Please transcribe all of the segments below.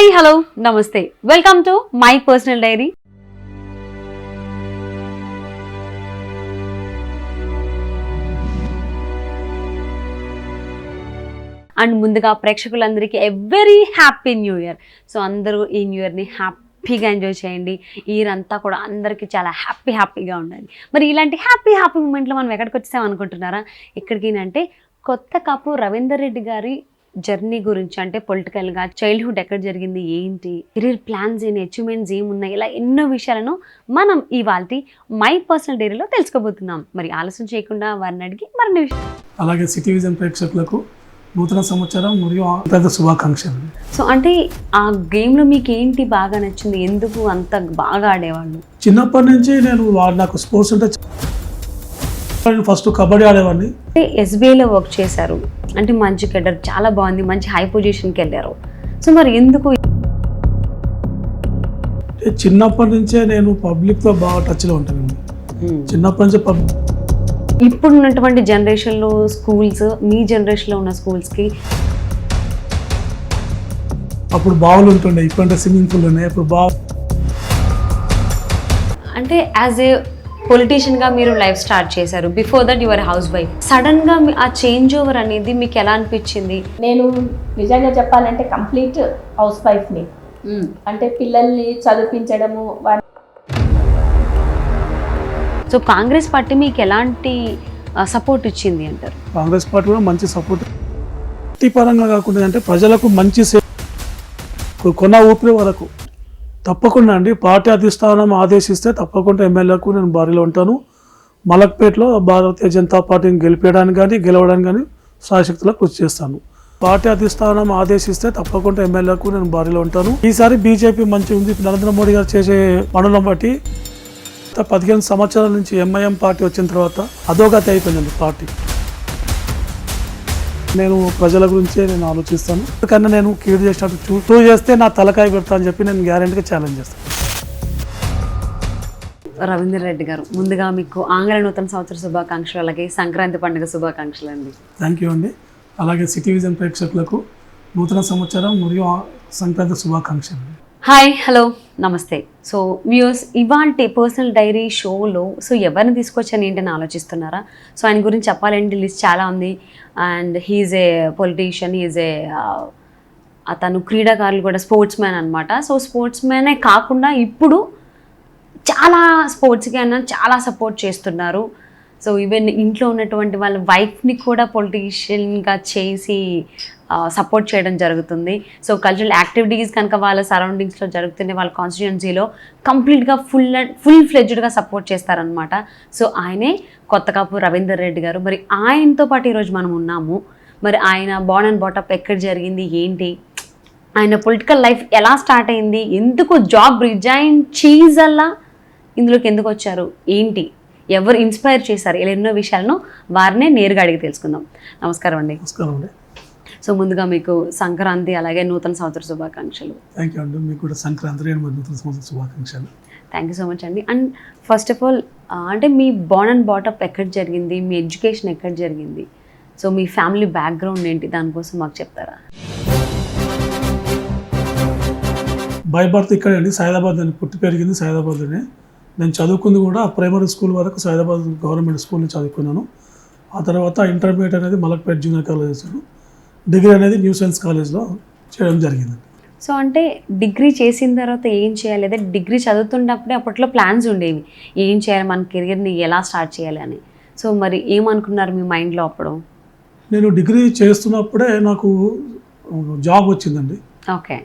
Hi hello నమస్తే welcome to my personal diary. And ముందుగా ప్రేక్షకులందరికీ very happy new year. So అందరూ ఈ న్యూ ఇయర్ని హ్యాపీగా ఎంజాయ్ చేయండి. ఇయర్ అంతా కూడా అందరికీ చాలా హ్యాపీగా ఉండాలి. మరి ఇలాంటి హ్యాపీ మూమెంట్లో మనం ఎక్కడికి వచ్చాం అనుకుంటున్నారా? ఎక్కడికి అంటే కొత్త కాపు రవీందర్ రెడ్డి గారి జర్నీ గురించి, అంటే పొలిటికల్గా చైల్డ్హుడ్ ఎక్కడ జరిగింది, ఏంటి కెరీర్ ప్లాన్స్, ఏంటి అచీవ్మెంట్స్ ఏమున్నాయి, ఇలా ఎన్నో విషయాలను మనం ఇవాల్టి మై పర్సనల్ డైరీలో తెలుసుకోబోతున్నాం. మరి ఆలస్యం చేయకుండా వారిని అడిగి మరిన్ని విషయాలు. అలాగే సిటీ విజన్ ప్రేక్షకులకు నూతన సంవత్సరం మరియు పెద్ద శుభాకాంక్షలు. సో అంటే ఆ గేమ్లో మీకు ఏంటి బాగా నచ్చింది, ఎందుకు అంత బాగా ఆడేవాళ్ళు? చిన్నప్పటి నుంచి నాకు స్పోర్ట్స్ అంటే ఫస్ట్ కబడ్డీ ఆడేవాడిని. అంటే ఎస్బీఐలో వర్క్ చేశారు, అంటే మంచి కెడర్, చాలా బాగుంది, మంచి హై పొజిషన్కి వెళ్ళారు. సో మరి ఎందుకు? చిన్నప్పటి నుంచే నేను పబ్లిక్తో బాగా టచ్లో ఉంటానండి. చిన్నప్పటి నుంచే ఇప్పుడు ఉన్నటువంటి జనరేషన్లో స్కూల్స్, మీ జనరేషన్లో ఉన్న స్కూల్స్కి అప్పుడు బావులు ఉంటుండే, ఇప్పుడంటే స్విమ్మింగ్ పూల్ ఉన్నాయి. అప్పుడు అంటే యాజ్ ఏ పొలిటీషియన్గా మీరు లైఫ్ స్టార్ట్ చేశారు. Before that your house wife. సడన్గా ఆ చేంజ్ ఓవర్ అనేది మీకు ఎలా అనిపించింది? నేను నిజంగా చెప్పాలంటే కంప్లీట్ హౌస్ వైఫ్ని. అంటే పిల్లల్ని చదివించడము. సో కాంగ్రెస్ పార్టీ మీకు ఎలాంటి సపోర్ట్ ఇచ్చింది అంటారు? కాంగ్రెస్ పార్టీ కూడా మంచి సపోర్ట్, పరంగా కాకుండా అంటే ప్రజలకు మంచి కొన్న ఊపిరి వరకు తప్పకుండా అండి. పార్టీ అధిష్టానం ఆదేశిస్తే తప్పకుండా ఎమ్మెల్యేకు నేను బరిలో ఉంటాను. మలక్పేటలో భారతీయ జనతా పార్టీని గెలిపేయడానికి కానీ గెలవడానికి కానీ శాయశక్తిలో కృషి చేస్తాను. పార్టీ అధిష్టానం ఆదేశిస్తే తప్పకుండా ఎమ్మెల్యేకు నేను బరిలో ఉంటాను. ఈసారి బీజేపీ మంచి ఉంది. నరేంద్ర మోడీ గారు చేసే పనులను బట్టి 15 సంవత్సరాల నుంచి ఎంఐఎం పార్టీ వచ్చిన తర్వాత అధోగతి అయిపోయిందండి పార్టీ. నేను ప్రజల గురించే నేను ఆలోచిస్తాను. కన్నా నేను కీడు చేసినట్టు టూ చేస్తే నా తలకాయ పెడతా అని చెప్పి నేను గ్యారెంటీగా ఛాలెంజ్ చేస్తాను. రవీందర్ రెడ్డి గారు, ముందుగా మీకు ఆంగ్ల నూతన సంవత్సర శుభాకాంక్షలు, అలాగే సంక్రాంతి పండుగ శుభాకాంక్షలు అండి. థ్యాంక్ యూ అండి. అలాగే సిటీ విజన్ ప్రేక్షకులకు నూతన సంవత్సరం మరియు సంక్రాంతి శుభాకాంక్షలు. హాయ్ హలో నమస్తే. సో వ్యూస్, ఇవాంటి పర్సనల్ డైరీ షోలో సో ఎవరిని తీసుకొచ్చాను ఏంటని ఆలోచిస్తున్నారా? సో ఆయన గురించి చెప్పాలంటే లిస్ట్ చాలా ఉంది. అండ్ హీఈస్ ఏ పొలిటీషియన్, అతను క్రీడాకారులు కూడా, స్పోర్ట్స్ మ్యాన్ అనమాట. సో స్పోర్ట్స్ మ్యానే కాకుండా ఇప్పుడు చాలా స్పోర్ట్స్కి అయినా చాలా సపోర్ట్ చేస్తున్నారు. సో ఈవెన్ ఇంట్లో ఉన్నటువంటి వాళ్ళ వైఫ్ని కూడా పొలిటీషియన్గా చేసి సపోర్ట్ చేయడం జరుగుతుంది. సో కల్చరల్ యాక్టివిటీస్ కనుక వాళ్ళ సరౌండింగ్స్లో జరుగుతుంది, వాళ్ళ కాన్స్టిట్యుయెన్సీలో కంప్లీట్గా ఫుల్ ఫ్లెడ్జ్డ్గా సపోర్ట్ చేస్తారనమాట. సో ఆయనే కొత్త కాపు రవీందర్ రెడ్డి గారు. మరి ఆయనతో పాటు ఈరోజు మనం ఉన్నాము. మరి ఆయన బోర్న్ అండ్ బాటప్ ఎక్కడ జరిగింది, ఏంటి, ఆయన పొలిటికల్ లైఫ్ ఎలా స్టార్ట్ అయింది, ఎందుకు జాబ్ రిజైన్ చేయజల్లా ఇందులోకి ఎందుకు వచ్చారు, ఏంటి, ఎవరు ఇన్స్పైర్ చేశారు, ఇలా ఎన్నో విషయాలను వారినే నేరుగా అడిగి తెలుసుకుందాం. నమస్కారం అండి. నమస్కారం అండి. సో ముందుగా మీకు సంక్రాంతి అలాగే నూతన సంవత్సర శుభాకాంక్షలు. థ్యాంక్ యూ అండి. మీకు కూడా సంక్రాంతి నూతన సంవత్సర శుభాకాంక్షలు. థ్యాంక్ యూ సో మచ్ అండి. అండ్ ఫస్ట్ ఆఫ్ ఆల్, అంటే మీ బోర్న్ అండ్ బాటప్ ఎక్కడ జరిగింది, మీ ఎడ్యుకేషన్ ఎక్కడ జరిగింది, సో మీ ఫ్యామిలీ బ్యాక్గ్రౌండ్ ఏంటి, దానికోసం మాకు చెప్తారా? బై బర్త్ ఇక్కడ అండి, సైదాబాద్ అని పుట్టి పెరిగింది సైదాబాద్లోనే. నేను చదువుకుంది కూడా ప్రైమరీ స్కూల్ వరకు సైదాబాద్ గవర్నమెంట్ స్కూల్లో చదువుకున్నాను. ఆ తర్వాత ఇంటర్మీడియట్ అనేది మలక్పేట జూనియర్ కాలేజ్, డిగ్రీ అనేది న్యూ సైన్స్ కాలేజ్లో చేయడం జరిగింది. సో అంటే డిగ్రీ చేసిన తర్వాత ఏం చేయాలి, అదే డిగ్రీ చదువుతున్నప్పుడే అప్పట్లో ప్లాన్స్ ఉండేవి, ఏం చేయాలి, మన కెరియర్ని ఎలా స్టార్ట్ చేయాలి అని. సో మరి ఏమనుకున్నారు మీ మైండ్లో అప్పుడు? నేను డిగ్రీ చేస్తున్నప్పుడే నాకు జాబ్ వచ్చిందండి. ఓకే.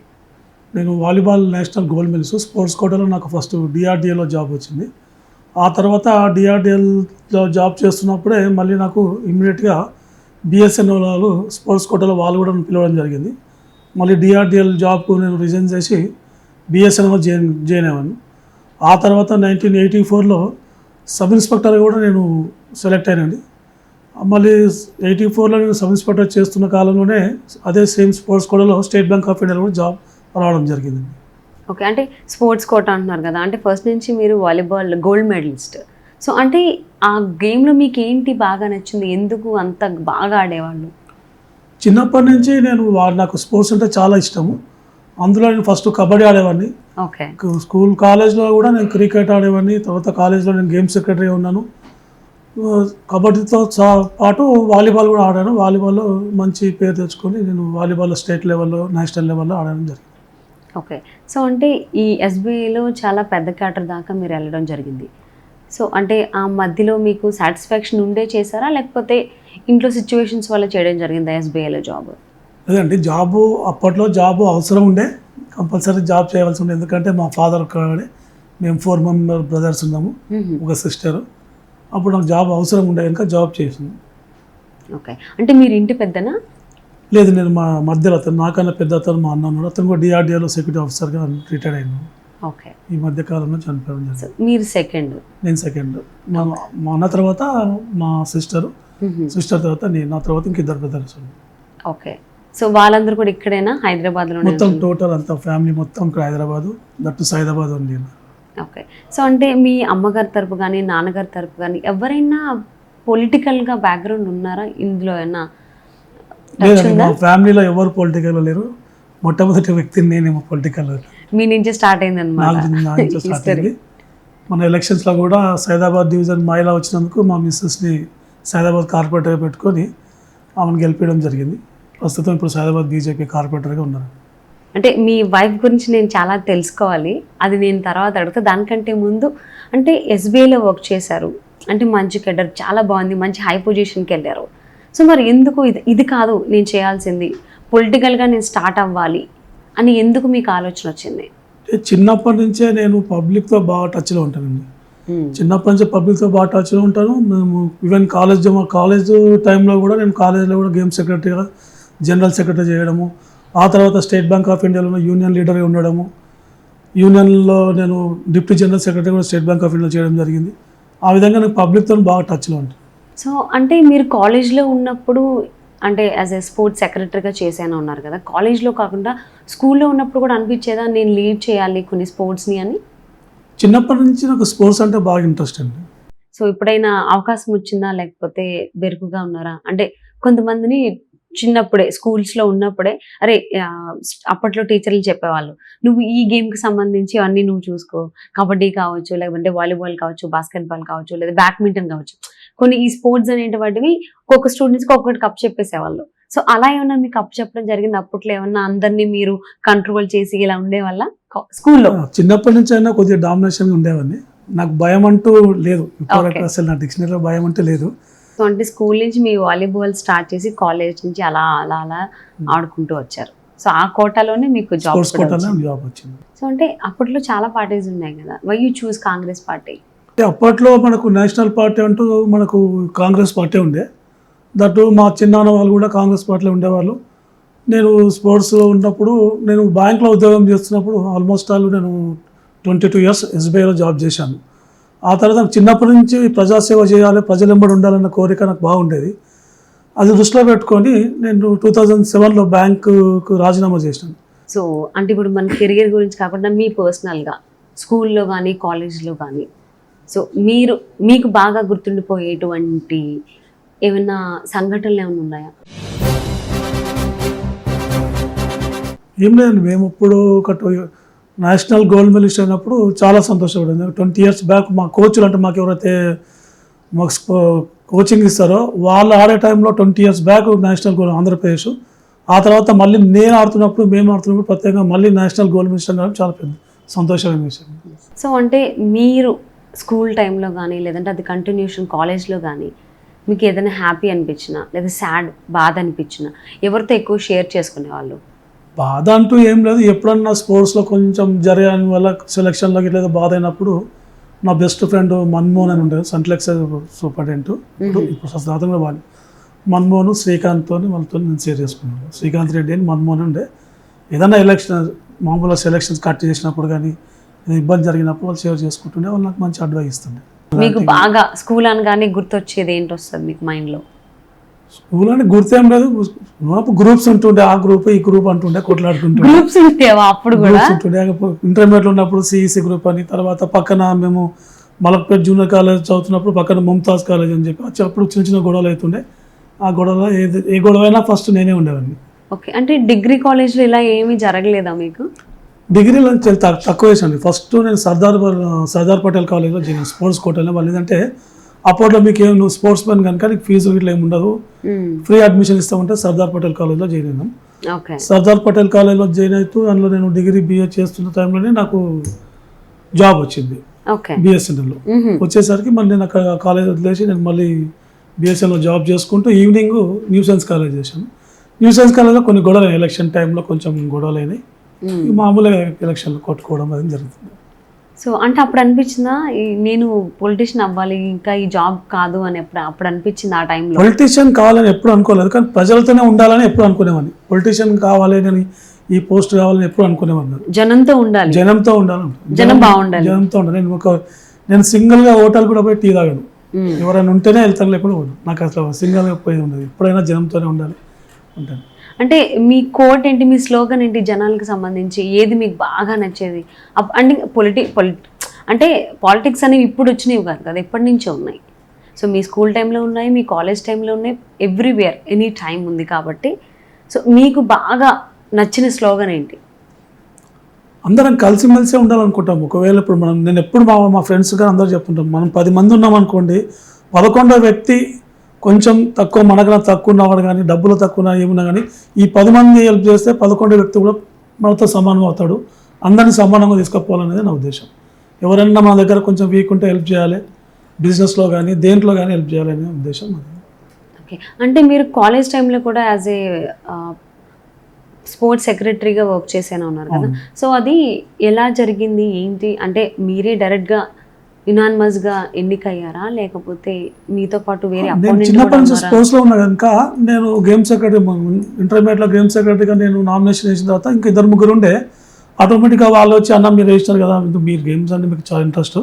నేను volleyball national gold medals sports కోటాలో నాకు ఫస్ట్ డిఆర్డిఏలో జాబ్ వచ్చింది. ఆ తర్వాత డిఆర్డిఎల్లో జాబ్ చేస్తున్నప్పుడే మళ్ళీ నాకు ఇమ్మీడియట్గా బిఎస్ఎన్ఎల్ వాళ్ళు స్పోర్ట్స్ కోటాలో వాళ్ళు కూడా పిలవడం జరిగింది. మళ్ళీ డిఆర్డిఎల్ జాబ్కు నేను రిజైన్ చేసి బిఎస్ఎన్ఎల్ జాయిన్ అయ్యాను. ఆ తర్వాత 1984లో సబ్ ఇన్స్పెక్టర్ కూడా నేను సెలెక్ట్ అయినండి. మళ్ళీ 84లో నేను సబ్ ఇన్స్పెక్టర్ చేస్తున్న కాలంలోనే అదే సేమ్ స్పోర్ట్స్ కోటాలో స్టేట్ బ్యాంక్ ఆఫ్ ఇండియాలో కూడా జాబ్ రావడం జరిగిందండి. ఓకే. అంటే స్పోర్ట్స్ కోటా అంటున్నారు కదా, అంటే ఫస్ట్ నుంచి మీరు వాలీబాల్ గోల్డ్ మెడలిస్ట్. సో అంటే ఆ గేమ్లో మీకు ఏంటి బాగా నచ్చింది, ఎందుకు అంత బాగా ఆడేవాళ్ళు? చిన్నప్పటి నుంచి నాకు స్పోర్ట్స్ అంటే చాలా ఇష్టము. అందులో నేను ఫస్ట్ కబడ్డీ ఆడేవాడిని. ఓకే. స్కూల్ కాలేజ్లో కూడా నేను క్రికెట్ ఆడేవాడిని. తర్వాత కాలేజ్లో నేను గేమ్ సెక్రటరీ ఉన్నాను. కబడ్డీతో పాటు వాలీబాల్ కూడా ఆడాను. వాలీబాల్లో మంచి పేరు తెచ్చుకొని నేను వాలీబాల్లో స్టేట్ లెవెల్లో, నేషనల్ లెవెల్లో ఆడడం జరిగింది. ఓకే. సో అంటే ఈ ఎస్బీఐలో చాలా పెద్ద క్యాటర్ దాకా మీరు వెళ్ళడం జరిగింది. సో అంటే ఆ మధ్యలో మీకు సాటిస్ఫాక్షన్ ఉండే చేశారా, లేకపోతే ఇంట్లో సిచ్యువేషన్స్ వల్ల చేయడం జరిగిందా ఎస్బీఐలో జాబ్? లేదండి, జాబు అప్పట్లో జాబు అవసరం ఉండే, కంపల్సరీ జాబ్ చేయవలసి ఉండే. ఎందుకంటే మా ఫాదర్ కాడే, మేము 4 మెంబర్ బ్రదర్స్ ఉన్నాము, ఒక సిస్టర్. అప్పుడు నాకు జాబ్ అవసరం ఉండే కనుక జాబ్ చేసింది. ఓకే. అంటే మీరు ఇంటి పెద్దనా? లేదు, నేను మా మధ్యలో అతను, నాకన్నా పెద్ద అతను మా అన్న ఉన్నాడు. అతను కూడా డిఆర్డిఏలో సెక్యూరిటీ ఆఫీసర్గా రిటైర్డ్ అయ్యాను. ఓకే. ఈ మధ్య కాలంలో చనిపోవడం జరిగింది. సో మీరు సెకండ్? నేను సెకండ్. మా అన్న తర్వాత మా సిస్టర్ తర్వాత నేను, నా తర్వాత ఇంక 2 బ్రదర్స్. ఓకే. సో వాళ్ళందరూ కూడా ఇక్కడేనా, హైదరాబాద్లో? మొత్తం టోటల్ అంతా ఫ్యామిలీ మొత్తం ఇక్కడ హైదరాబాదు, దట్టు సైదాబాద్ ఉంది. ఓకే. సో అంటే మీ అమ్మగారి తరపు కానీ నాన్నగారి తరపు కానీ ఎవరైనా పొలిటికల్గా బ్యాక్గ్రౌండ్ ఉన్నారా ఇందులో? ఏమన్నా లేదండి, మా ఫ్యామిలీలో ఎవరు పొలిటికల్ లేరు. మొట్టమొదటి వ్యక్తిని నేనేమో పొలిటికల్. మీ నుంచి స్టార్ట్ అయింది అన్నమాట. మన ఎలక్షన్స్లో కూడా సైదాబాద్ డివిజన్ మహిళ వచ్చినందుకు మా మిస్సెస్ని సైదాబాద్ కార్పొరేటర్గా పెట్టుకొని ఆమెను గెలిపించడం జరిగింది. ప్రస్తుతం ఇప్పుడు సైదాబాద్ బీజేపీ కార్పొరేటర్గా ఉన్నారు. అంటే మీ వైఫ్ గురించి నేను చాలా తెలుసుకోవాలి, అది నేను తర్వాత అడుగుతా. దానికంటే ముందు అంటే ఎస్బీఐలో వర్క్ చేశారు అంటే మంచి కెడర్, చాలా బాగుంది, మంచి హై పొజిషన్కి వెళ్ళారు. సో మరి ఎందుకు ఇది కాదు నేను చేయాల్సింది, పొలిటికల్గా నేను స్టార్ట్ అవ్వాలి అని ఎందుకు మీకు ఆలోచన వచ్చింది? చిన్నప్పటి నుంచే నేను పబ్లిక్తో బాగా టచ్లో ఉంటానండి. చిన్నప్పటి నుంచి పబ్లిక్తో బాగా టచ్లో ఉంటాను. మేము ఈవెన్ కాలేజ్ టైంలో కూడా నేను కాలేజ్లో కూడా గేమ్ సెక్రటరీగా, జనరల్ సెక్రటరీ చేయడము, ఆ తర్వాత స్టేట్ బ్యాంక్ ఆఫ్ ఇండియాలో యూనియన్ లీడర్గా ఉండడము, యూనియన్లో నేను డిప్యూటీ జనరల్ సెక్రటరీ కూడా స్టేట్ బ్యాంక్ ఆఫ్ ఇండియాలో చేయడం జరిగింది. ఆ విధంగా నేను పబ్లిక్తో బాగా టచ్లో ఉంటాను. సో అంటే మీరు కాలేజ్లో ఉన్నప్పుడు అంటే యాజ్ ఎ స్పోర్ట్స్ సెక్రటరీగా చేశాను ఉన్నారు కదా, కాలేజ్లో కాకుండా స్కూల్లో ఉన్నప్పుడు కూడా అనిపించేదా నేను లీడ్ చేయాలి కొన్ని స్పోర్ట్స్ని అని? చిన్నప్పటి నుంచి నాకు స్పోర్ట్స్ అంటే బాగా ఇంట్రెస్ట్ అండి. సో ఎప్పుడైనా అవకాశం వచ్చిందా, లేకపోతే బెరుకుగా ఉన్నారా? అంటే కొంతమందిని చిన్నప్పుడే స్కూల్స్లో ఉన్నప్పుడే అరే అప్పట్లో టీచర్లు చెప్పేవాళ్ళు, నువ్వు ఈ గేమ్కి సంబంధించి అన్నీ నువ్వు చూసుకో, కబడ్డీ కావచ్చు, లేకపోతే వాలీబాల్ కావచ్చు, బాస్కెట్బాల్ కావచ్చు, లేదా బ్యాడ్మింటన్ కావచ్చు, కొన్ని ఈ స్పోర్ట్స్ అనేటి వాటివి ఒక్కొక్క స్టూడెంట్స్కి ఒక్కొక్కటి కప్ చెప్పేసేవాళ్ళు. సో అలా ఏమన్నా మీకు కప్ చెప్పడం జరిగింది అప్పట్లో? ఏమన్నా అందరినీ మీరు కంట్రోల్ చేసి ఇలా ఉండేవాళ్ళ స్కూల్లో? చిన్నప్పటి నుంచి అయినా కొద్దిగా డామినేషన్ ఉండేవాడిని. నాకు భయం అంటూ లేదు, అసలు నా డిక్షనరీలో భయం అంటూ లేదు. సో అంటే స్కూల్ నుంచి మీ వాలీబాల్ స్టార్ట్ చేసి కాలేజ్ నుంచి అలా అలా అలా ఆడుకుంటూ వచ్చారు. సో ఆ కోటాలోనే మీకు జాబ్ వచ్చింది. సో అంటే అప్పట్లో చాలా పార్టీస్ ఉన్నాయి కదా, why you choose Congress party? అప్పట్లో మనకు నేషనల్ పార్టీ అంటూ మనకు కాంగ్రెస్ పార్టీ ఉండే. దట్టు మా చిన్నాన్న వాళ్ళు కూడా కాంగ్రెస్ పార్టీలో ఉండేవాళ్ళు. నేను స్పోర్ట్స్లో ఉన్నప్పుడు, నేను బ్యాంక్లో ఉద్యోగం చేస్తున్నప్పుడు ఆల్మోస్ట్ నేను 22 years ఎస్బీఐలో జాబ్ చేశాను. ఆ తర్వాత నాకు చిన్నప్పటి నుంచి ప్రజాసేవ చేయాలి, ప్రజల వెంబడి ఉండాలన్న కోరిక నాకు బాగుండేది. అది దృష్టిలో పెట్టుకొని నేను 2007లో బ్యాంకుకు రాజీనామా చేశాను. సో అంటే ఇప్పుడు మన కెరియర్ గురించి కాకుండా మీ పర్సనల్గా స్కూల్లో కానీ కాలేజ్లో కానీ సో మీకు బాగా గుర్తుండిపోయేటువంటి ఏమైనా సంఘటనలు ఏమైనా ఉన్నాయా? ఏం లేదండి, మేము ఇప్పుడు ఒక నేషనల్ గోల్డ్ మెడలిస్ట్ అయినప్పుడు చాలా సంతోషపడింది. 20 years బ్యాక్ మా కోచ్లు అంటే మాకు ఎవరైతే మాకు కోచింగ్ ఇస్తారో వాళ్ళు ఆడే టైంలో 20 years back national gold Andhra Pradesh. ఆ తర్వాత మళ్ళీ నేను ఆడుతున్నప్పుడు, మేము ఆడుతున్నప్పుడు ప్రత్యేకంగా మళ్ళీ నేషనల్ గోల్డ్ మెడలిస్ట్ అనడం చాలా పెద్ద సంతోషమైన విషయం. సో అంటే మీరు స్కూల్ టైంలో కానీ లేదంటే అది కంటిన్యూషన్ కాలేజ్లో కానీ మీకు ఏదైనా హ్యాపీ అనిపించినా లేదా సాడ్, బాధ అనిపించినా ఎవరితో ఎక్కువ షేర్ చేసుకునేవాళ్ళు? బాధ అంటూ ఏం లేదు. ఎప్పుడన్నా స్పోర్ట్స్లో కొంచెం జరగని వల్ల సెలక్షన్లోకి లేదా బాధ అయినప్పుడు నా బెస్ట్ ఫ్రెండ్ మన్మోహన్ అని ఉండేది, సెంట్రల్ సూపరింటెండెంట్. ఇప్పుడు ప్రస్తుతంగా వాళ్ళు మన్మోహన్, శ్రీకాంత్తో వాళ్ళతో నేను షేర్ చేసుకున్నాను. శ్రీకాంత్ రెడ్డి అని మన్మోహన్ ఉండే. ఏదైనా మామూలుగా సెలక్షన్స్ కట్ చేసినప్పుడు కానీ ఇబ్బంది జరిగినప్పుడు వాళ్ళు షేర్ చేసుకుంటుండే, వాళ్ళు నాకు మంచి అడ్వైస్ ఇస్తుండే. మీకు బాగా స్కూల్ అనగానే గుర్తొచ్చేది ఏంటి వస్తుంది మీకు మైండ్లో? స్కూల్ అని గుర్తేం లేదు, గ్రూప్స్ ఉంటుండే, ఆ గ్రూప్ ఈ గ్రూప్ అంటుండే, కొట్లాడుకుంటుండే. గ్రూప్స్ ఉంటుండే. ఇంటర్మీడియట్లో ఉన్నప్పుడు సిఈసి గ్రూప్ అని, తర్వాత పక్కన మేము మలక్పేట్ జూనియర్ కాలేజ్ చదువుతున్నప్పుడు పక్కన ముంతాజ్ కాలేజ్ అని చెప్పి అప్పుడు చిన్న చిన్న గొడవలు అవుతుండే. ఆ గొడవలో ఏ గొడవ అయినా ఫస్ట్ నేనే ఉండేవాడిని. ఓకే, అంటే డిగ్రీ కాలేజ్లో ఇలా ఏమీ జరగలేదా మీకు? డిగ్రీలో చాలా తక్కువ వేసాను. ఫస్ట్ నేను సర్దార్ పటేల్ కాలేజ్లో చేశాను, స్పోర్ట్స్ కోటాలో. వాళ్ళు ఏంటంటే అప్పట్లో మీకు ఏం నువ్వు స్పోర్ట్స్ మెన్ కనుక నీకు ఫీజు ఇట్లా ఏమి ఉండదు, ఫ్రీ అడ్మిషన్ ఇస్తామంటే సర్దార్ పటేల్ కాలేజ్లో జాయిన్ అయినాం. ఓకే, సర్దార్ పటేల్ కాలేజ్లో జాయిన్ అవుతూ అందులో నేను డిగ్రీ BA చేస్తున్న టైంలోనే నాకు జాబ్ వచ్చింది ఓకే. BSNLలో. వచ్చేసరికి మళ్ళీ నేను అక్కడ కాలేజ్ వదిలేసి నేను మళ్ళీ BSNLలో జాబ్ చేసుకుంటూ ఈవినింగ్ న్యూ సైన్స్ కాలేజ్ చేశాను. న్యూ సైన్స్ కాలేజ్లో కొన్ని గొడవలు, ఎలక్షన్ టైంలో కొంచెం గొడవలు అయినాయి. మామూలుగా ఎలక్షన్లు కొట్టుకోవడం అది జరుగుతుంది. సో అంటే అప్పుడు అనిపించిందా నేను పొలిటీషియన్ అవ్వాలి, ఇంకా ఈ జాబ్ కాదు అని అప్పుడు అనిపించింది ఆ టైంలో? పొలిటీషియన్ కావాలని ఎప్పుడు అనుకోలేదు, కానీ ప్రజలతోనే ఉండాలని ఎప్పుడు అనుకునేవాడిని. పొలిటీషియన్ కావాలి నేను ఈ పోస్ట్ కావాలని ఎప్పుడు అనుకునేవాడిని. జనంతో ఉండాలి, జనంతో ఉండాలి, జనం బాగుండాలి, జనంతో ఉండాలి. నేను సింగిల్గా హోటల్ కూడా పోయి టీ తాగాను. ఎవరైనా ఉంటేనే వెళ్తాను, లేకుండా పోను. నాకు అసలు సింగిల్గా పోయి ఉండదు, ఎప్పుడైనా జనంతోనే ఉండాలి ఉంటాను. అంటే మీ కోట్ ఏంటి, మీ స్లోగన్ ఏంటి, జనాలకు సంబంధించి ఏది మీకు బాగా నచ్చేది? అంటే అంటే పాలిటిక్స్ అనేవి ఇప్పుడు వచ్చినవి కాదు కదా, ఎప్పటి నుంచో ఉన్నాయి. సో మీ స్కూల్ టైంలో ఉన్నాయి, మీ కాలేజ్ టైంలో ఉన్నాయి, ఎవ్రీవేర్ ఎనీ టైం ఉంది కాబట్టి. సో మీకు బాగా నచ్చిన స్లోగన్ ఏంటి? అందరం కలిసిమెలిసే ఉండాలనుకుంటాం. ఒకవేళ ఇప్పుడు నేను ఎప్పుడు మా ఫ్రెండ్స్ కానీ అందరూ చెప్తుంటాం, మనం 10 మంది ఉన్నాం అనుకోండి, 11వ వ్యక్తి కొంచెం తక్కువ, మనకన్నా తక్కువ ఉన్నవాడు కానీ డబ్బులు తక్కువ ఏమున్నా కానీ ఈ 10 మంది హెల్ప్ చేస్తే 11వ వ్యక్తి కూడా మనతో సమానం అవుతాడు. అందరినీ సమానంగా తీసుకుపోవాలనేది నా ఉద్దేశం. ఎవరైనా మన దగ్గర కొంచెం వీక్ ఉంటే హెల్ప్ చేయాలి, బిజినెస్లో కానీ దేంట్లో కానీ హెల్ప్ చేయాలనే ఉద్దేశం. ఓకే, అంటే మీరు కాలేజ్ టైంలో కూడా యాజ్ ఏ స్పోర్ట్స్ సెక్రటరీగా వర్క్ చేసేనా ఉన్నారు కదా, సో అది ఎలా జరిగింది ఏంటి? అంటే మీరే డైరెక్ట్గా యునానిమస్గా ఎన్నికయ్యారా, లేకపోతే మీతో పాటు వేరే నేను చిన్నప్పటి నుంచి స్పోర్ట్స్లో ఉన్నా కనుక నేను గేమ్ సెక్రటరీ, ఇంటర్మీడియట్లో గేమ్ సెక్రటరీగా నేను నామినేషన్ వేసిన తర్వాత ఇంకా 2-3 ఉండే. ఆటోమేటిక్గా వాళ్ళు వచ్చి అన్న మీరు వేసినారు కదా, మీరు గేమ్స్ అంటే మీకు చాలా ఇంట్రెస్ట్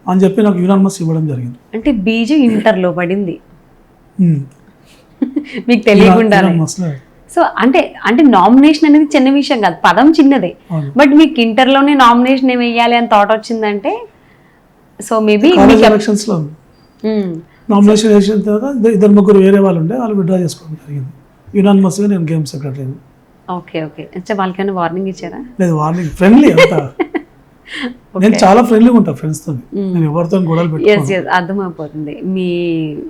అని చెప్పి నాకు యునానిమస్ ఇవ్వడం జరిగింది. అంటే బీజు ఇంటర్లో పడింది మీకు తెలియకుండా. సో అంటే నామినేషన్ అనేది చిన్న విషయం కాదు, పదం చిన్నదే, బట్ మీకు ఇంటర్లోనే నామినేషన్ ఏమి వేయాలి అని థాట్ వచ్చిందంటే సో మేబీ ఎలక్షన్స్లో నామినేషన్ వేసిన తర్వాత 2-3 వేరే వాళ్ళు ఉండే, వాళ్ళు విత్డ్రా చేసుకోవడం జరిగింది. యునానిమస్గా నేను గేమ్ సెక్రటరీ. ఓకే ఓకే, అంటే వాళ్ళకైనా వార్నింగ్ ఇచ్చారా? లేదు, వార్నింగ్ ఫ్రెండ్లీ అంతా. నేను చాలా ఫ్రెండ్లీగా ఉంటాను ఫ్రెండ్స్తో, నేను ఎవరితో గొడవలు పెట్టుకోను. అర్థమైపోతుంది, మీ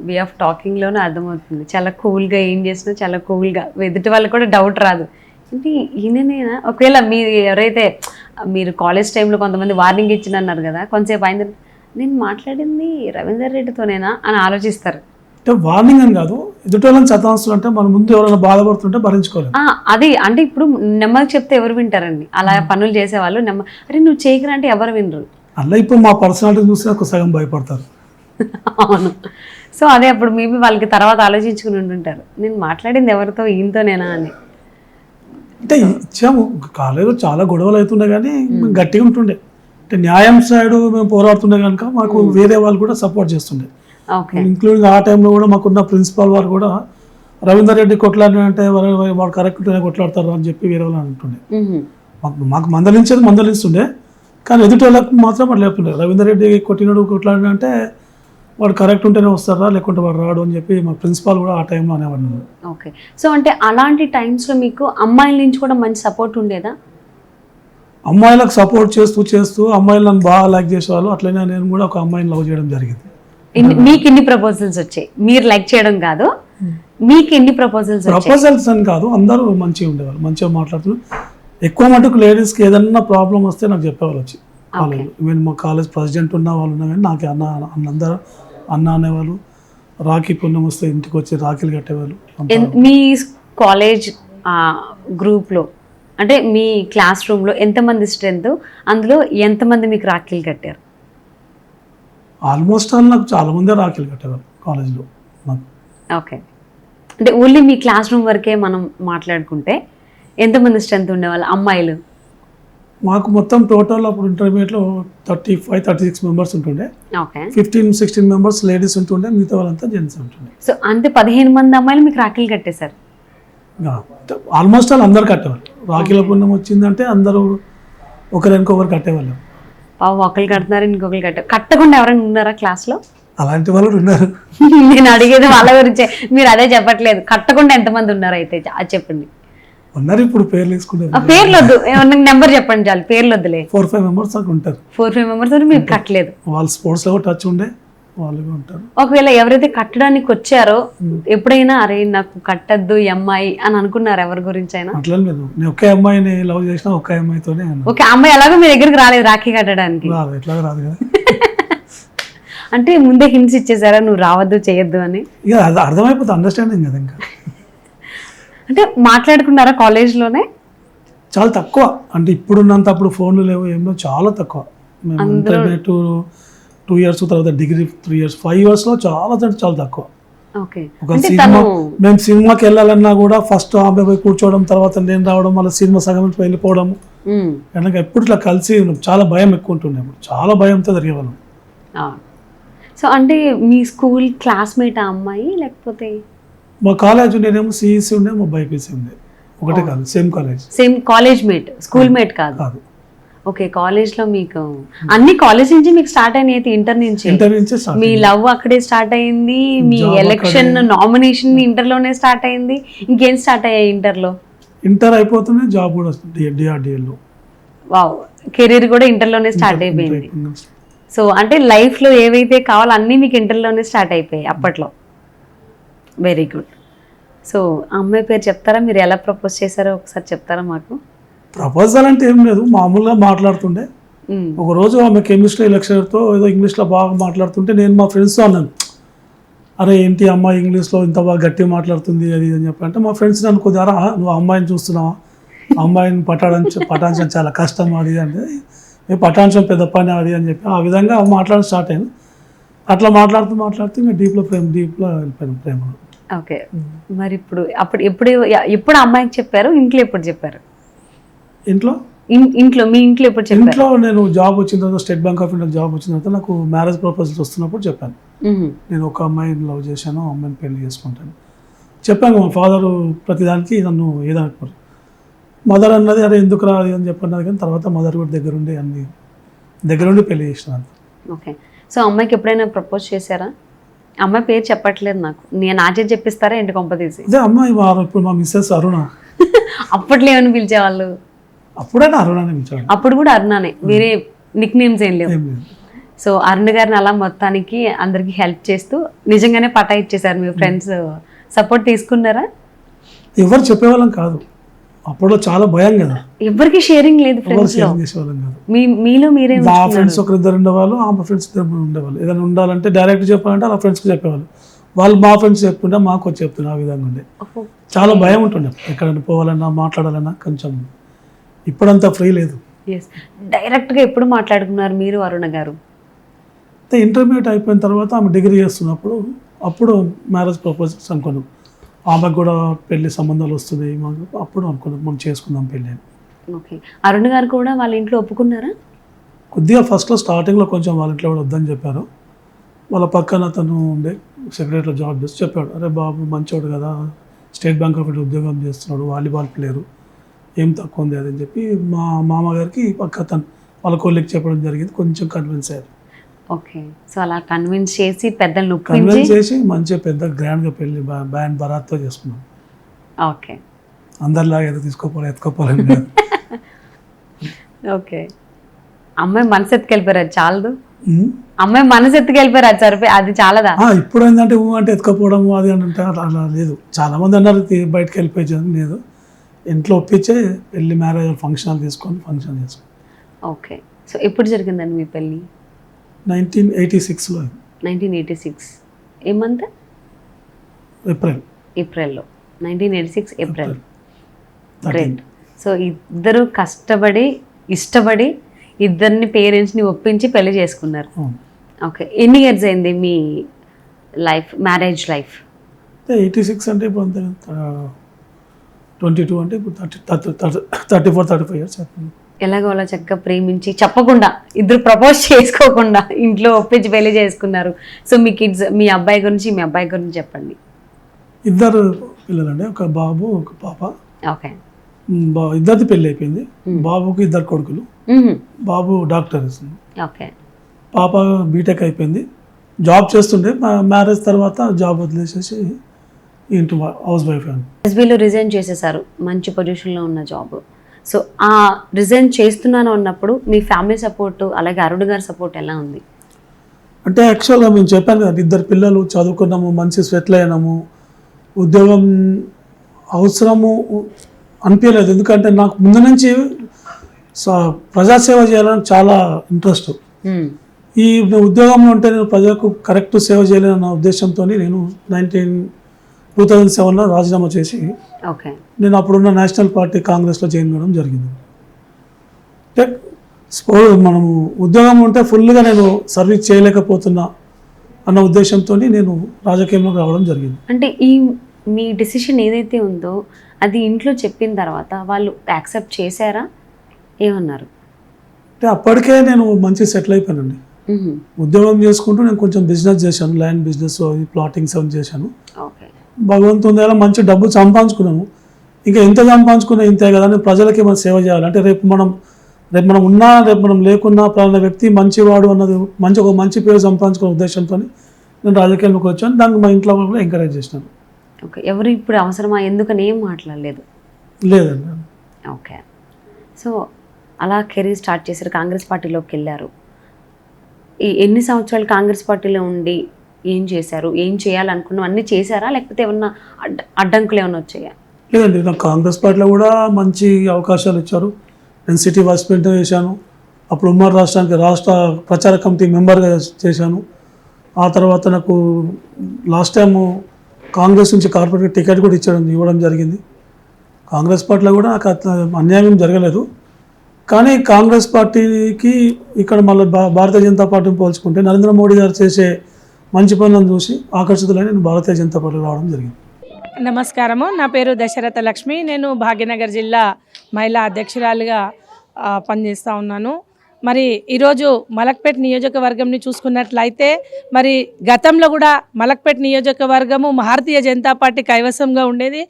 వే ఆఫ్ టాకింగ్లోనే అర్థమవుతుంది. చాలా కూల్గా ఏం చేసినా చాలా కూల్గా, ఎదుటి వాళ్ళకి కూడా డౌట్ రాదు అంటే ఈయననేనా. ఒకవేళ మీరు ఎవరైతే మీరు కాలేజ్ టైంలో కొంతమంది వార్నింగ్ ఇచ్చిన అన్నారు కదా, కొంతసేపు అయింది నేను మాట్లాడింది రవీందర్ రెడ్డితోనేనా అని ఆలోచిస్తారు. అంటే వార్నింగ్ అని కాదు, ఎదుటి వాళ్ళని చతాంస్తులు అంటే మన ముందు ఎవరైనా బాధపడుతుంటే భరించుకోవాలి. అది అంటే ఇప్పుడు నెమ్మది చెప్తే ఎవరు వింటారండి, అలా పనులు చేసేవాళ్ళు అరే నువ్వు చేయకరా అంటే ఎవరు వినరు. అలా ఇప్పుడు మా పర్సనాలిటీ చూసి ఒక సగం భయపడతారు. అవును, సో అదే అప్పుడు మేబీ వాళ్ళకి తర్వాత ఆలోచించుకుని ఉంటుంటారు, నేను మాట్లాడింది ఎవరితో, ఈయనతోనేనా అని. అంటే ఇచ్చాము, కాలేజీలో చాలా గొడవలు అవుతుండే కానీ మేము గట్టిగా ఉంటుండే. అంటే న్యాయం సైడ్ మేము పోరాడుతుండే కనుక మాకు వేరే వాళ్ళు కూడా సపోర్ట్ చేస్తుండే. ఇంక్లూడింగ్ ఆ టైంలో కూడా మాకున్న ప్రిన్సిపాల్ వారు కూడా రవీందర్ రెడ్డి కొట్లాడినంటే వాడు కరెక్ట్ ఉంటేనే కొట్లాడతారు అని చెప్పి వేరే వాళ్ళు అంటుండే. మాకు మందలిస్తుండే, కానీ ఎదుటి వాళ్ళకి మాత్రం అట్లా చెప్తుండే, రవీందర్ రెడ్డి కొట్టినాడు కొట్లాడినంటే వాడు కరెక్ట్ ఉంటేనే వస్తారా, లేకుంటే వాడు రాడు అని చెప్పి మా ప్రిన్సిపాల్ కూడా ఆ టైంలో అనేవాడు. ఓకే, సో అంటే అలాంటి టైమ్స్లో మీకు అమ్మాయిల నుంచి కూడా మంచి సపోర్ట్ ఉండేదా? అమ్మాయిలకు సపోర్ట్ చేస్తూ అమ్మాయిలు నన్ను బాగా లైక్ చేసేవాళ్ళు. అట్లనే నేను కూడా ఒక అమ్మాయిని లవ్ చేయడం జరిగింది. మీకు ఎన్ని ప్రపోజల్స్ వచ్చాయి? మీరు లైక్ చేయడం కాదు, మీకు ఎన్ని ప్రపోజల్స్? ప్రపోజల్స్ అని కాదు, అందరూ మంచిగా ఉండేవాళ్ళు, మంచిగా మాట్లాడుతున్నారు. ఎక్కువ మటుకు లేడీస్కి ఏదన్నా ప్రాబ్లం వస్తే నాకు చెప్పేవాళ్ళు వచ్చి కాలేజ్. ఈవెన్ మా కాలేజ్ ప్రెసిడెంట్ ఉన్న వాళ్ళు ఉన్నా కానీ నాకు అందరూ అన్న అనేవాళ్ళు. రాఖీ పుణ్యం వస్తే ఇంటికి వచ్చి రాఖీలు కట్టేవాళ్ళు. మీ కాలేజ్ గ్రూప్లో అంటే మీ క్లాస్ రూమ్లో ఎంతమంది స్ట్రెంత్, అందులో ఎంతమంది మీకు రాఖీలు కట్టారు? ఆల్మోస్ట్ నాకు చాలా మంది రాఖీలు కట్టేవాళ్ళు కాలేజ్లో. ఓకే, అంటే ఓన్లీ మీ క్లాస్ రూమ్ వరకే మనం మాట్లాడుకుంటే ఎంతమంది స్ట్రెంత్ ఉండేవాళ్ళు అమ్మాయిలు? మాకు మొత్తం టోటల్ అప్పుడు ఇంటర్మీడియట్లో 35-36 మెంబర్స్ ఉంటుండే. ఓకే, 15-16 మెంబర్స్ లేడీస్ ఉంటుండే, మిగతా వాళ్ళంతా జెంట్స్ ఉంటుండే. సో అంతే 15 మంది అమ్మాయిలు మీకు రాఖీలు కట్టేశారు? ఆల్మోస్ట్ వాళ్ళు అందరు కట్టేవాళ్ళు. రాఖీల పుణ్యం వచ్చిందంటే అందరూ ఒకరికొకరు కట్టేవాళ్ళు. ఒకరు కడుతున్నారు, ఇంకొకరు కట్టకుండా ఎవరైనా ఉన్నారా క్లాస్లో? అలాంటి వాళ్ళు ఉన్నారు. నేను అడిగేది వాళ్ళ గురించే, మీరు అదే చెప్పట్లేదు. కట్టకుండా ఎంతమంది ఉన్నారు అయితే అది చెప్పండి. ఉన్నారు ఇప్పుడు పేర్లు వేసుకుంటారు. పేర్లు వద్దు, నెంబర్ చెప్పండి చాలు, పేర్లు వద్దులే. 4-5 మెంబర్స్ దాకా ఉంటారు. 4-5 మెంబర్స్ మీరు కట్టలేదు. వాళ్ళు స్పోర్ట్స్లో కూడా టచ్ ఉండే వాళ్ళు ఉంటారు. ఒకవేళ ఎవరైతే కట్టడానికి వచ్చారో ఎప్పుడైనా అరే నాకు కట్టద్దు ఈ అమ్మాయి అని అనుకున్నారు ఎవరి గురించి అయినా? అట్లా లేదు, నేను ఒకే అమ్మాయిని లవ్ చేసిన ఒకే అమ్మాయితోనే ఓకే, అమ్మాయి ఎలాగో మీ దగ్గరికి రాలేదు రాఖీ కట్టడానికి? రాదు, ఎట్లా రాదు కదా. అంటే ముందే హింట్స్ ఇచ్చేసారా నువ్వు రావద్దు చేయొద్దు అని? ఇక అది అర్థమైపోతుంది, అండర్స్టాండింగ్ కదా. ఇంకా అంటే మాట్లాడుకున్నారా కాలేజ్లోనే? చాలా తక్కువ, అంటే ఇప్పుడున్నంత అప్పుడు ఫోన్లు లేవు ఏమో, చాలా తక్కువ. మేము ఇంటర్మీడియట్ 2 years, తర్వాత డిగ్రీ 3 years, 5 yearsలో చాలా చాలా తక్కువ. ఓకే, ఒక సినిమా మేము సినిమాకి వెళ్ళాలన్నా కూడా ఫస్ట్ ఆమె పోయి కూర్చోవడం, తర్వాత నేను రావడం, మళ్ళీ సినిమా సగం వెళ్ళిపోవడం. కనుక ఎప్పుడు ఇట్లా కలిసి చాలా భయం ఎక్కువ ఉంటుండే, చాలా భయంతో జరిగేవాళ్ళం. సో అంటే మీ స్కూల్ క్లాస్మేట్ ఆ అమ్మాయి లేకపోతే? మా కాలేజ్ ఉండేనేమో సిఈసి ఉండే, మా బైపీసీ ఉండే, ఒకటే కాదు, same college. Same college mate, school mate కాదు? కాదు. ఓకే, కాలేజ్లో మీకు అన్ని కాలేజ్ నుంచి మీకు స్టార్ట్ అయినాయి అయితే? ఇంటర్ నుంచి మీ లవ్ అక్కడే స్టార్ట్ అయింది, మీ ఎలక్షన్ నామినేషన్ ఇంటర్లోనే స్టార్ట్ అయింది, ఇంకేం స్టార్ట్ అయ్యాయి ఇంటర్లో? ఇంటర్ అయిపోతూనే జాబ్ కూడా వస్తుంది డిఆర్డిఎల్లో. వావ్, కెరీర్ కూడా ఇంటర్లోనే స్టార్ట్ అయిపోయింది. సో అంటే లైఫ్లో ఏవైతే కావాలో అన్నీ మీకు ఇంటర్లోనే స్టార్ట్ అయిపోయాయి అప్పట్లో. Very good. సో ఆ అమ్మాయి పేరు చెప్తారా? మీరు ఎలా ప్రపోజ్ చేశారో ఒకసారి చెప్తారా మాకు? ప్రపోజల్ అంటే ఏం లేదు, మామూలుగా మాట్లాడుతుండే. ఒకరోజు ఆమె కెమిస్ట్రీ లెక్చరర్తో ఏదో ఇంగ్లీష్లో బాగా మాట్లాడుతుంటే నేను మా ఫ్రెండ్స్తో అన్నాను, అరే ఏంటి అమ్మాయి ఇంగ్లీష్లో ఇంత బాగా గట్టిగా మాట్లాడుతుంది అది అని చెప్పి. అంటే మా ఫ్రెండ్స్ నన్ను కొద్దిగా అరా నువ్వు అమ్మాయిని చూస్తున్నావా, అమ్మాయిని పటాయించడం చాలా కష్టం అది అంటే, పటాయించడం పెద్ద పని అది అని చెప్పి ఆ విధంగా మాట్లాడడం స్టార్ట్ అయింది. అట్లా మాట్లాడుతూ ఇంకా డీప్లో వెళ్ళిపోయాను ప్రేమలో. ఓకే, మరి ఎప్పుడు అమ్మాయికి చెప్పారు? ఇంట్లో ఎప్పుడు చెప్పారు? ఇంట్లో మీ ఇంట్లో ఎప్పుడు చెప్పారు? ఇంట్లో నేను జాబ్ వచ్చిన తర్వాత, state bank of India job వచ్చిన తర్వాత నాకు మ్యారేజ్ ప్రపోజల్స్ వస్తున్నప్పుడు చెప్పాను, నేను ఒక అమ్మాయిని లవ్ చేశాను, అమ్మాయిని పెళ్లి చేసుకుంటాను చెప్పాను. మా ఫాదర్ ప్రతిదానికి నన్ను ఏదనుకోరు. మదర్ అన్నది అరే ఎందుకు రాదు అని చెప్పన్నది, కానీ తర్వాత మదర్ కూడా దగ్గరుండి పెళ్లి చేసినాను. ఓకే, సో అమ్మాయికి ఎప్పుడైనా ప్రపోజ్ చేశారా? అమ్మాయి పేరు చెప్పట్లేదు నాకు, నేను నాచే చెప్పిస్తారా ఏంటి కొంపతీసి? అదే అమ్మాయి ఇప్పుడు మా మిస్సెస్ అరుణ. అప్పట్లో ఏమని పిలిచేవాళ్ళు? అప్పుడైనా అరుణానే పిలిచేవాళ్ళు. అప్పుడు కూడా అరుణానే, వేరే నిక్ నేమ్స్ ఏం లేవు. సో అరుణ్ గారిని అలా మొత్తానికి అందరికి హెల్ప్ చేస్తూ నిజంగానే పటా ఇచ్చేసారు. మీ ఫ్రెండ్స్ సపోర్ట్ తీసుకున్నారా? ఎవరు చెప్పేవాళ్ళం కాదు, అప్పుడు చాలా భయం కదా, ఎవరికి షేరింగ్ లేదు ఫ్రెండ్స్ లో. చేసేవాళ్ళం కాదు. మీలో మీరే మా ఫ్రెండ్స్ ఒకరిద్దరు ఉండేవాళ్ళు, ఆమె ఫ్రెండ్స్ ఉండేవాళ్ళు. ఏదైనా ఉండాలంటే డైరెక్ట్ చెప్పాలంటే అలా ఫ్రెండ్స్కి చెప్పేవాళ్ళు, వాళ్ళు మా ఫ్రెండ్స్ చెప్పుకుంటే మాకు వచ్చి చెప్తున్నారు. ఆ విధంగా ఉండే చాలా భయం ఉంటుండే, ఎక్కడైనా పోవాలన్నా మాట్లాడాలన్నా కొంచెం. ఇప్పుడంతా ఫ్రీ లేదు. డైరెక్ట్గా ఎప్పుడు మాట్లాడుకున్నారు మీరు అరుణ గారు? ఇంటర్మీడియట్ అయిపోయిన తర్వాత ఆమె డిగ్రీ చేస్తున్నప్పుడు అప్పుడు మ్యారేజ్ ప్రపోజల్స్ అనుకున్నాం. ఆమెకు కూడా పెళ్లి సంబంధాలు వస్తున్నాయి మాకు, అప్పుడు అనుకున్నాం మనం చేసుకుందాం పెళ్ళి. ఓకే, అరుణ్ గారు కూడా వాళ్ళ ఇంట్లో ఒప్పుకున్నారా? కొద్దిగా ఫస్ట్లో స్టార్టింగ్లో కొంచెం వాళ్ళ ఇంట్లో కూడా వద్దని చెప్పారు. వాళ్ళ పక్కన తను ఉండే సెక్రటరీలో జాబ్ చేసి చెప్పాడు, అరే బాబు మంచోడు కదా, స్టేట్ బ్యాంక్ ఆఫ్ ఇండియా ఉద్యోగం చేస్తున్నాడు, వాలీబాల్ ప్లేయరు, ఏం తక్కువ ఉంది అదని చెప్పి మా మామగారికి పక్క తను వాళ్ళ కొలికి చెప్పడం జరిగింది. కొంచెం కన్విన్స్ అయ్యారు. ఓకే, సో అలా కన్విన్స్ చేసి పెద్దలు కన్విన్స్ చేసి మంచిగా పెద్ద గ్రాండ్గా పెళ్ళి బ్యాండ్ బరాత్తో చేసుకున్నాం. ఓకే, అందరిలాగా ఏదో ఎత్తుకోపోలేని కాదు. ఓకే, అమ్మాయి మనసు ఎత్తుకెళ్ళిపోయారు, అది చాలదు? అమ్మాయి మనసు ఎత్తుకెళ్ళిపోయారు, అది సరిపోయి అది చాలదా? ఇప్పుడు ఏంటంటే అంటే ఎత్తుకపోవడం అది అని అంటే అలా లేదు. చాలా మంది అన్నారు బయటకు వెళ్ళిపోయింది, లేదు ఇంట్లో ఒప్పించే పెళ్ళి మ్యారేజ్ ఫంక్షన్ తీసుకొని ఫంక్షన్ చేసుకుని. ఓకే, సో ఎప్పుడు జరిగిందండి మీ పెళ్ళి? 1986లో. 1986 ఏ మంత్? ఏప్రిల్లో. 1986 ఏప్రిల్. గ్రేట్. సో ఇద్దరు కష్టపడి ఇష్టపడి ఇద్దరిని పేరెంట్స్ని ఒప్పించి పెళ్లి చేసుకున్నారు. ఓకే, ఎన్ని ఇయర్స్ అయింది మీ మ్యారేజ్ లైఫ్? 86 అంటే ఇప్పుడు అంతే, 22 అంటే ఇప్పుడు 34-35 years అవుతుంది. ఎలాగో అలా చక్కగా ప్రేమించి చెప్పకుండా ఇద్దరు ప్రపోజ్ చేసుకోకుండా ఇంట్లో ఒప్పించి పెళ్లి చేసుకున్నారు. సో మీ కిడ్స్, మీ అబ్బాయి గురించి చెప్పండి. ఇద్దరు పిల్లలండి, ఒక బాబు ఒక పాప. ఓకే, ఇద్దరిది పెళ్ళి అయిపోయింది. బాబుకి 2 కొడుకులు. బాబు డాక్టర్, ఓకే, పాప బీటెక్ అయిపోయింది, జాబ్ చేస్తుండే. మ్యారేజ్ తర్వాత జాబ్ వదిలేసేసి ఇంటి హౌస్ వైఫ్ అని. ఎస్బీలో రిజైన్ చేసేసారు, మంచి పొజిషన్లో ఉన్న జాబ్. సో ఆ రిజైన్ చేస్తున్నాను అన్నప్పుడు మీ ఫ్యామిలీ సపోర్ట్ అలాగే అరుణ్ గారి సపోర్ట్ ఎలా ఉంది? అంటే యాక్చువల్గా మేము చెప్పాను కదా, 2 పిల్లలు చదువుకున్నాము, మంచి సెటిల్ అయినాము, ఉద్యోగం అవసరము అనిపించలేదు. ఎందుకంటే నాకు ముందు నుంచి ప్రజాసేవ చేయాలని చాలా ఇంట్రెస్ట్. ఈ ఉద్యోగంలో ఉంటే నేను ప్రజలకు కరెక్ట్ సేవ చేయలేనన్న ఉద్దేశంతో నేను 2007లో రాజీనామా చేసి నేను అప్పుడున్న నేషనల్ పార్టీ కాంగ్రెస్లో జాయిన్ అవ్వడం జరిగింది. అంటే మనము ఉద్యోగం ఉంటే ఫుల్గా నేను సర్వీస్ చేయలేకపోతున్నా అన్న ఉద్దేశంతో నేను రాజకీయంలోకి రావడం జరిగింది. అంటే ఈ మీ డెసిషన్ ఏదైతే ఉందో అది ఇంట్లో చెప్పిన తర్వాత వాళ్ళు యాక్సెప్ట్ చేశారా, ఏమన్నారు? అంటే అప్పటికే నేను మంచి సెటిల్ అయిపోయానండి. ఉద్యోగం చేసుకుంటూ నేను కొంచెం బిజినెస్ చేశాను, ల్యాండ్ బిజినెస్, ప్లాటింగ్స్ అవి చేశాను. భగవంతుని దగ్గర మంచి డబ్బు సంపాదించుకున్నాము. ఇంకా ఎంత సంపాదించుకున్నా ఇంతే కదా, నేను ప్రజలకి మనం సేవ చేయాలి. అంటే రేపు మనం ఉన్నా రేపు మనం లేకున్నా పలానా వ్యక్తి మంచివాడు అన్నది ఒక మంచి పేరు సంపాదించుకునే ఉద్దేశంతో నేను రాజకీయాల్లోకి వచ్చాను. దానికి మా ఇంట్లో కూడా ఎంకరేజ్ చేసినాను. ఓకే, ఎవరు ఇప్పుడు అవసరమా ఎందుకని ఏం మాట్లాడలేదు? లేదండి. ఓకే, సో అలా కెరీర్ స్టార్ట్ చేశారు, కాంగ్రెస్ పార్టీలోకి వెళ్ళారు. ఈ ఎన్ని సంవత్సరాలు కాంగ్రెస్ పార్టీలో ఉండి ఏం చేశారు, ఏం చేయాలనుకున్నాం అన్నీ చేశారా, లేకపోతే ఏమన్నా అడ్డంకులు ఏమైనా వచ్చాయా? లేదండి, నాకు కాంగ్రెస్ పార్టీలో కూడా మంచి అవకాశాలు ఇచ్చారు. నేను సిటీ వైస్ ప్రెసిడెంట్ చేశాను. అప్పుడు ఉమ్మడి రాష్ట్రానికి రాష్ట్ర ప్రచార కమిటీ మెంబర్గా చేశాను. ఆ తర్వాత నాకు లాస్ట్ టైము కాంగ్రెస్ నుంచి కార్పొరేట్ టికెట్ కూడా ఇవ్వడం జరిగింది. కాంగ్రెస్ పార్టీలో కూడా నాకు అన్యాయం జరగలేదు. కానీ కాంగ్రెస్ పార్టీకి ఇక్కడ మళ్ళీ భారతీయ జనతా పార్టీని పోల్చుకుంటే నరేంద్ర మోడీ గారు చేసే మంచి పనులను చూసి ఆకర్షితులై నేను భారతీయ జనతా పార్టీకి రావడం జరిగింది. నమస్కారము, నా పేరు దశరథ లక్ష్మి. నేను భాగ్యనగర్ జిల్లా మహిళా అధ్యక్షురాలుగా పనిచేస్తూ ఉన్నాను. మరి ఈరోజు మలక్పేట్ నియోజకవర్గంని చూసుకున్నట్లయితే మరి గతంలో కూడా మలక్పేట్ నియోజకవర్గము భారతీయ జనతా పార్టీ కైవసంగా ఉండేది.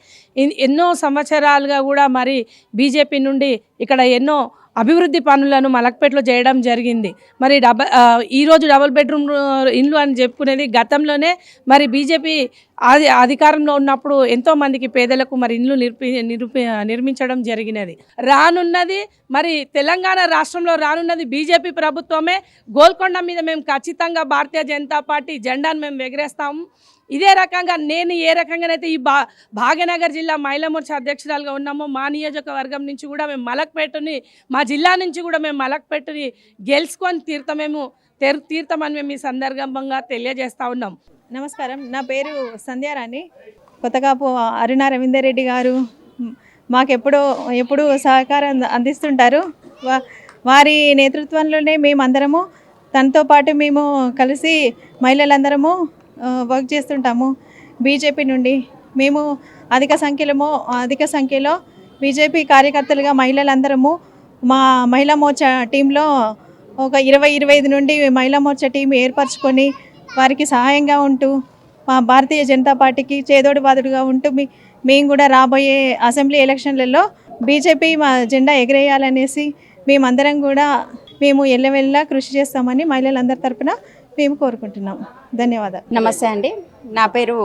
ఎన్నో సంవత్సరాలుగా కూడా మరి బీజేపీ నుండి ఇక్కడ ఎన్నో అభివృద్ధి పనులను మలక్పేటలో చేయడం జరిగింది. మరి ఈరోజు డబుల్ బెడ్రూమ్ ఇండ్లు అని చెప్పుకునేది గతంలోనే మరి బీజేపీ అధికారంలో ఉన్నప్పుడు ఎంతోమందికి పేదలకు మరి ఇండ్లు నిర్మించడం జరిగినది. రానున్నది మరి తెలంగాణ రాష్ట్రంలో రానున్నది బీజేపీ ప్రభుత్వమే. గోల్కొండ మీద మేము ఖచ్చితంగా భారతీయ జనతా పార్టీ జెండాను మేము ఎగరేస్తాము. ఇదే రకంగా నేను ఏ రకంగానైతే ఈ భాగ్యనగర్ జిల్లా మహిళా మోర్చా అధ్యక్షురాలుగా ఉన్నామో మా నియోజకవర్గం నుంచి కూడా మేము మలక్పేటని, మా జిల్లా నుంచి కూడా మేము మలక్పేటని గెలుచుకొని తీర్థమని మేము ఈ సందర్భంగా తెలియజేస్తూ ఉన్నాం. నమస్కారం, నా పేరు సంధ్యారాణి. కొత్తగాపు అరుణ రవీందర్ రెడ్డి గారు ఎప్పుడూ సహకారం అందిస్తుంటారు. వారి నేతృత్వంలోనే మేమందరము, తనతో పాటు మేము కలిసి మహిళలందరము వర్క్ చేస్తుంటాము. బీజేపీ నుండి మేము అధిక సంఖ్యలో బీజేపీ కార్యకర్తలుగా మహిళలందరము మా మహిళా మోర్చా టీంలో ఒక 20-25 నుండి మహిళా మోర్చా టీం ఏర్పరచుకొని వారికి సహాయంగా ఉంటూ మా భారతీయ జనతా పార్టీకి చేదోడు బాదుడుగా ఉంటూ మేము కూడా రాబోయే అసెంబ్లీ ఎలక్షన్లలో బీజేపీ మా జెండా ఎగరేయాలనేసి మేమందరం కూడా మేము ఎల్లవెల్లా కృషి చేస్తామని మహిళలందరి తరపున మేము కోరుకుంటున్నాం. ధన్యవాదాలు. నమస్తే అండి, నా పేరు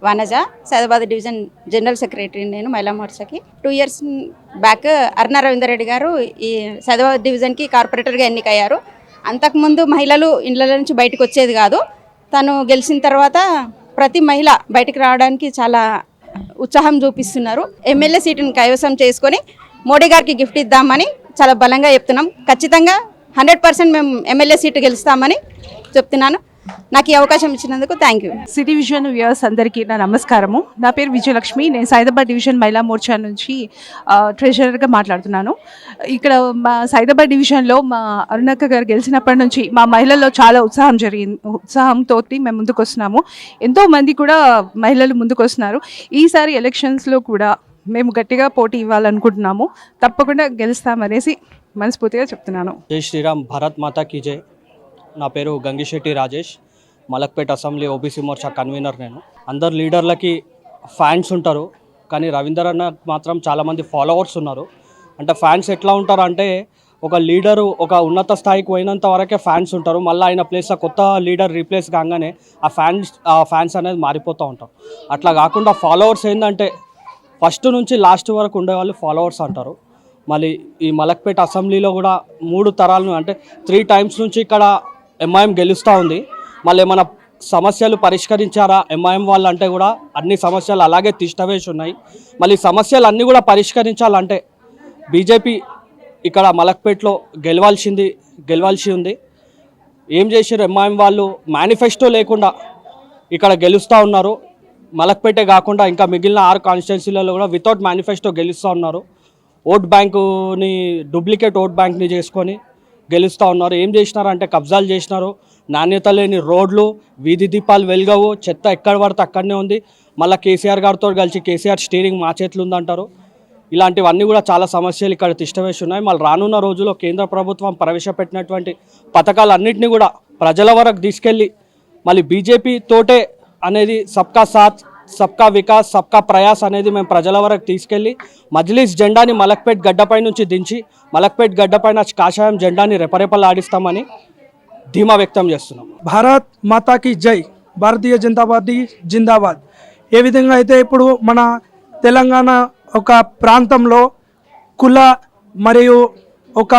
Vanaja, Saidabad division general secretary. నేను మహిళా మోర్చాకి 2 years బ్యాక్ అరుణ రవీందర్ రెడ్డి గారు ఈ సైదాబాద్ డివిజన్కి కార్పొరేటర్గా ఎన్నికయ్యారు. అంతకుముందు మహిళలు ఇండ్ల నుంచి బయటకు వచ్చేది కాదు. తను గెలిచిన తర్వాత ప్రతి మహిళ బయటకు రావడానికి చాలా ఉత్సాహం చూపిస్తున్నారు. ఎమ్మెల్యే సీటుని కైవసం చేసుకొని మోడీ గారికి గిఫ్ట్ ఇద్దామని చాలా బలంగా చెప్తున్నాం. ఖచ్చితంగా 100% మేము ఎమ్మెల్యే సీటు గెలుస్తామని చెప్తున్నాను. నాకు ఈ అవకాశం ఇచ్చినందుకు thank you. City vision viewers అందరికీ నా నమస్కారము. నా పేరు విజయలక్ష్మి. నేను సైదాబాద్ డివిజన్ మహిళా మోర్చా నుంచి ట్రెజరర్గా మాట్లాడుతున్నాను. ఇక్కడ మా సైదాబాద్ డివిజన్లో మా అరుణక్క గారు గెలిచినప్పటి నుంచి మా మహిళల్లో చాలా ఉత్సాహంతో మేము ముందుకు వస్తున్నాము. ఎంతోమంది కూడా మహిళలు ముందుకు వస్తున్నారు. ఈసారి ఎలక్షన్స్లో కూడా మేము గట్టిగా పోటీ ఇవ్వాలనుకుంటున్నాము. తప్పకుండా గెలుస్తామనేసి మనస్ఫూర్తిగా చెప్తున్నాను. జై శ్రీరామ్, భారత్ మాతా కీ జై. నా పేరు Gangisetti Rajesh, Malakpet assembly OBC Morcha convener. నేను అందరు లీడర్లకి ఫ్యాన్స్ ఉంటారు, కానీ రవీందర్ అన్న మాత్రం చాలామంది ఫాలోవర్స్ ఉన్నారు. అంటే ఫ్యాన్స్ ఎట్లా ఉంటారు అంటే ఒక లీడరు ఒక ఉన్నత స్థాయికి పోయినంత వరకే ఫ్యాన్స్ ఉంటారు. మళ్ళీ ఆయన ప్లేస్లో కొత్త లీడర్ రీప్లేస్ కాగానే ఆ ఫ్యాన్స్ అనేది మారిపోతూ ఉంటారు. అట్లా కాకుండా ఫాలోవర్స్ ఏంటంటే ఫస్ట్ నుంచి లాస్ట్ వరకు ఉండేవాళ్ళు ఫాలోవర్స్ అంటారు. మళ్ళీ ఈ మలక్పేట అసెంబ్లీలో కూడా 3 తరాలను అంటే 3 టైమ్స్ నుంచి ఇక్కడ ఎంఐఎం గెలుస్తూ ఉంది. మళ్ళీ ఏమైనా సమస్యలు పరిష్కరించారా ఎంఐఎం వాళ్ళు అంటే కూడా అన్ని సమస్యలు అలాగే తిష్టవేసి ఉన్నాయి. మళ్ళీ సమస్యలు అన్నీ కూడా పరిష్కరించాలంటే బీజేపీ ఇక్కడ మలక్పేటలో గెలవాల్సి ఉంది. ఏం చేశారు ఎంఐఎం వాళ్ళు? మేనిఫెస్టో లేకుండా ఇక్కడ గెలుస్తూ ఉన్నారు. మలక్పేటే కాకుండా ఇంకా మిగిలిన 6 కాన్స్టిట్యున్సీలలో కూడా వితౌట్ మేనిఫెస్టో గెలుస్తూ ఉన్నారు. ఓట్ బ్యాంకుని డూప్లికేట్ ఓట్ బ్యాంక్ని చేసుకొని గెలుస్తూ ఉన్నారు. ఏం చేసినారంటే కబ్జాలు చేసినారు. నాణ్యత లేని రోడ్లు, వీధి దీపాలు వెలగవు, చెత్త ఎక్కడ పడితే అక్కడనే ఉంది. మళ్ళీ కేసీఆర్ గారితో కలిసి కేసీఆర్ స్టీరింగ్ మా చేతులు ఉందంటారు. ఇలాంటివన్నీ కూడా చాలా సమస్యలు ఇక్కడ తిష్టవేసి ఉన్నాయి. మళ్ళీ రానున్న రోజుల్లో కేంద్ర ప్రభుత్వం ప్రవేశపెట్టినటువంటి పథకాలన్నింటినీ కూడా ప్రజల వరకు తీసుకెళ్ళి మళ్ళీ బీజేపీ తోటే అనేది సబ్కా సాత్, సబ్కా వికాస్, సబ్కా ప్రయాస్ అనేది మేము ప్రజల వరకు తీసుకెళ్ళి మజ్లిస్ జెండాని మలక్పేట్ గడ్డపై నుంచి దించి మలక్పేట్ గడ్డపైన కాషాయం జెండాని రెపరెపలాడిస్తామని ధీమా వ్యక్తం చేస్తున్నాం. భారత్ మాతాకి జై, భారతీయ జనతా పార్టీ జిందాబాద్. ఏ విధంగా అయితే ఇప్పుడు మన తెలంగాణ ఒక ప్రాంతంలో కుల మరియు ఒక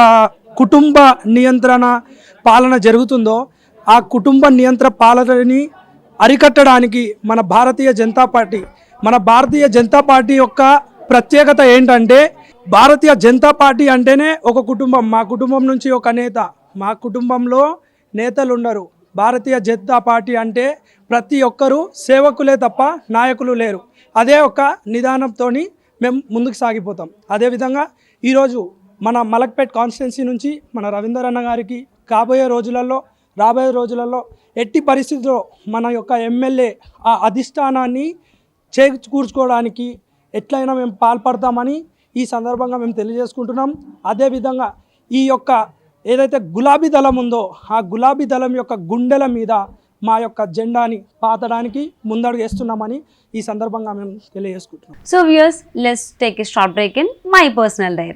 కుటుంబ నియంత్రణ పాలన జరుగుతుందో ఆ కుటుంబ నియంత్రణ పాలనని అరికట్టడానికి మన భారతీయ జనతా పార్టీ యొక్క ప్రత్యేకత ఏంటంటే భారతీయ జనతా పార్టీ అంటేనే ఒక కుటుంబం. మా కుటుంబం నుంచి ఒక నేత, మా కుటుంబంలో నేతలు ఉండరు. భారతీయ జనతా పార్టీ అంటే ప్రతి ఒక్కరూ సేవకులే తప్ప నాయకులు లేరు. అదే ఒక నిదానంతో మేము ముందుకు సాగిపోతాం. అదేవిధంగా ఈరోజు మన మలక్పేట్ కాన్స్టిట్యున్సీ నుంచి మన రవీందర్ అన్న గారికి రాబోయే రోజులలో ఎట్టి పరిస్థితుల్లో మన యొక్క ఎమ్మెల్యే ఆ అధిష్టానాన్ని చేకూర్చుకోవడానికి ఎట్లయినా మేము పాల్పడతామని ఈ సందర్భంగా మేము తెలియజేసుకుంటున్నాం. అదేవిధంగా ఈ యొక్క ఏదైతే గులాబీ దళం ఉందో ఆ గులాబీ దళం యొక్క గుండెల మీద మా యొక్క జెండాని పాతడానికి ముందడుగు వేస్తున్నామని ఈ సందర్భంగా మేము తెలియజేసుకుంటున్నాం. So viewers, let's take a short break in my personal diary.